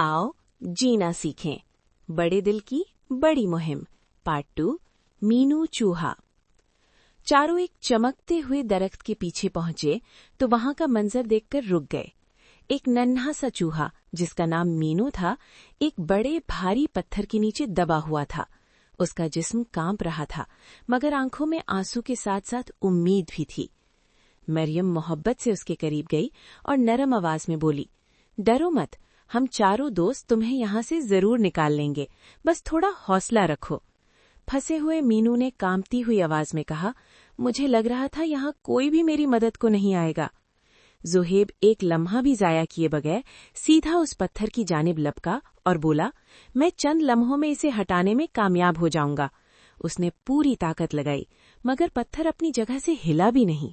आओ जीना सीखें, बड़े दिल की बड़ी मुहिम। पार्ट 2, मीनू चूहा। चारों एक चमकते हुए दरख्त के पीछे पहुंचे तो वहां का मंजर देखकर रुक गए। एक नन्हा सा चूहा जिसका नाम मीनू था, एक बड़े भारी पत्थर के नीचे दबा हुआ था। उसका जिस्म कांप रहा था, मगर आंखों में आंसू के साथ साथ उम्मीद भी थी। मरियम मोहब्बत से उसके करीब गई और नरम आवाज में बोली, डरो मत, हम चारों दोस्त तुम्हें यहाँ से जरूर निकाल लेंगे, बस थोड़ा हौसला रखो। फंसे हुए मीनू ने कांपती हुई आवाज में कहा, मुझे लग रहा था यहाँ कोई भी मेरी मदद को नहीं आएगा। ज़ुहैब एक लम्हा भी जाया किए बगैर सीधा उस पत्थर की जानिब लपका और बोला, मैं चंद लम्हों में इसे हटाने में कामयाब हो जाऊंगा। उसने पूरी ताकत लगाई, मगर पत्थर अपनी जगह से हिला भी नहीं।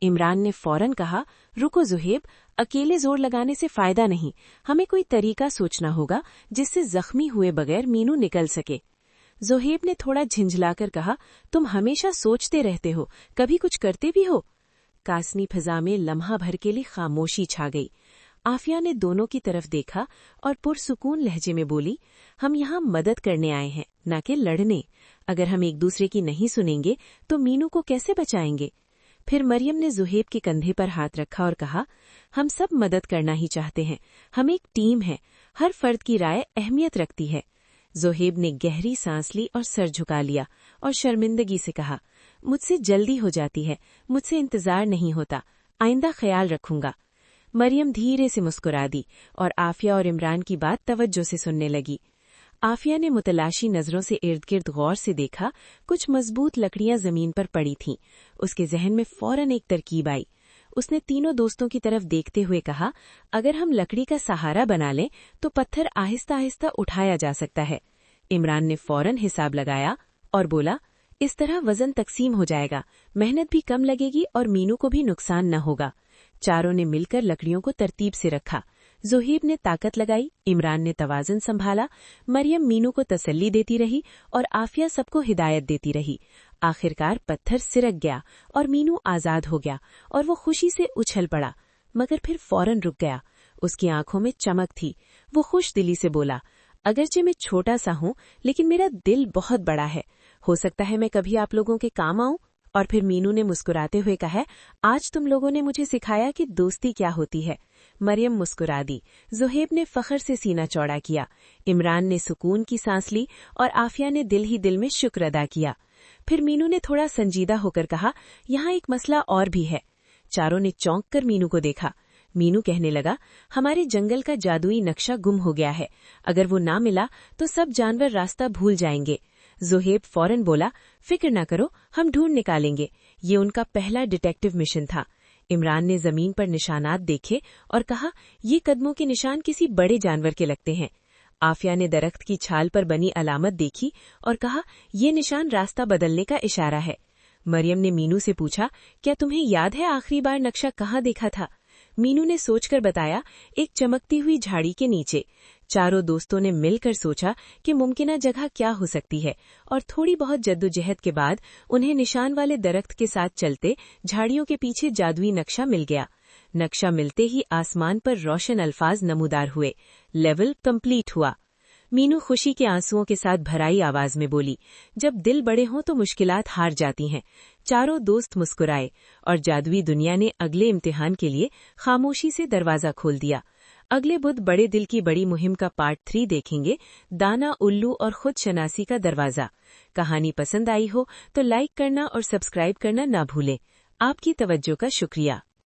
इमरान ने फौरन कहा, रुको ज़ुहैब, अकेले जोर लगाने से फायदा नहीं, हमें कोई तरीका सोचना होगा जिससे जख्मी हुए बगैर मीनू निकल सके। ज़ुहैब ने थोड़ा झिंझलाकर कहा, तुम हमेशा सोचते रहते हो, कभी कुछ करते भी हो? कासनी फिजा में लम्हा भर के लिए खामोशी छा गई। आफिया ने दोनों की तरफ देखा और पुरसुकून लहजे में बोली, हम यहाँ मदद करने आए हैं, न कि लड़ने। अगर हम एक दूसरे की नहीं सुनेंगे तो मीनू को कैसे बचाएंगे? फिर मरियम ने ज़ुहैब के कंधे पर हाथ रखा और कहा, हम सब मदद करना ही चाहते हैं, हम एक टीम है, हर फर्द की राय अहमियत रखती है। ज़ुहैब ने गहरी सांस ली और सर झुका लिया और शर्मिंदगी से कहा, मुझसे जल्दी हो जाती है, मुझसे इंतजार नहीं होता, आइंदा ख्याल रखूंगा। मरियम धीरे से मुस्कुरा दी और आफिया और इमरान की बात तवज्जो से सुनने लगी। आफिया ने मुतलाशी नजरों से इर्द गिर्द गौर से देखा, कुछ मजबूत लकड़ियां जमीन पर पड़ी थीं। उसके जहन में फौरन एक तरकीब आई। उसने तीनों दोस्तों की तरफ देखते हुए कहा, अगर हम लकड़ी का सहारा बना लें तो पत्थर आहिस्ता आहिस्ता उठाया जा सकता है। इमरान ने फौरन हिसाब लगाया और बोला, इस तरह वजन तकसीम हो जाएगा, मेहनत भी कम लगेगी और मीनू को भी नुकसान न होगा। चारों ने मिलकर लकड़ियों को तरतीब से रखा। ज़ुहैब ने ताकत लगाई, इमरान ने तवाज़ुन संभाला, मरियम मीनू को तसल्ली देती रही और आफिया सबको हिदायत देती रही। आखिरकार पत्थर सिरक गया और मीनू आजाद हो गया और वो खुशी से उछल पड़ा, मगर फिर फौरन रुक गया। उसकी आंखों में चमक थी। वो खुश दिली से बोला, अगरचे मैं छोटा सा हूँ, लेकिन मेरा दिल बहुत बड़ा है, हो सकता है मैं कभी आप लोगों के काम आऊं। और फिर मीनू ने मुस्कुराते हुए कहा, आज तुम लोगों ने मुझे सिखाया कि दोस्ती क्या होती है। मरियम मुस्कुरा दी। ज़ुहैब ने फखर से सीना चौड़ा किया। इमरान ने सुकून की सांस ली और आफिया ने दिल ही दिल में शुक्र अदा किया। फिर मीनू ने थोड़ा संजीदा होकर कहा, यहाँ एक मसला और भी है। चारों ने चौंक कर मीनू को देखा। मीनू कहने लगा, हमारे जंगल का जादुई नक्शा गुम हो गया है, अगर वो ना मिला तो सब जानवर रास्ता भूल जाएंगे। ज़ुहैब फौरन बोला, फिक्र न करो, हम ढूंढ निकालेंगे। ये उनका पहला डिटेक्टिव मिशन था। इमरान ने जमीन पर निशानात देखे और कहा, ये कदमों के निशान किसी बड़े जानवर के लगते हैं। आफिया ने दरख्त की छाल पर बनी अलामत देखी और कहा, ये निशान रास्ता बदलने का इशारा है। मरियम ने मीनू से पूछा, क्या तुम्हें याद है आखिरी बार नक्शा कहाँ देखा था? मीनू ने सोचकर बताया, एक चमकती हुई झाड़ी के नीचे। चारों दोस्तों ने मिलकर सोचा कि मुमकिना जगह क्या हो सकती है और थोड़ी बहुत जद्दोजहद के बाद उन्हें निशान वाले दरख्त के साथ चलते झाड़ियों के पीछे जादुई नक्शा मिल गया। नक्शा मिलते ही आसमान पर रोशन अल्फाज नमूदार हुए, लेवल कंप्लीट हुआ। मीनू खुशी के आंसुओं के साथ भराई आवाज में बोली, जब दिल बड़े हों तो मुश्किलात हार जाती हैं। चारों दोस्त मुस्कुराए और जादुई दुनिया ने अगले इम्तिहान के लिए खामोशी से दरवाजा खोल दिया। अगले बुध बड़े दिल की बड़ी मुहिम का पार्ट 3 देखेंगे, दाना, उल्लू और खुद शनासी का दरवाजा। कहानी पसंद आई हो तो लाइक करना और सब्सक्राइब करना ना भूलें। आपकी तवज्जो का शुक्रिया।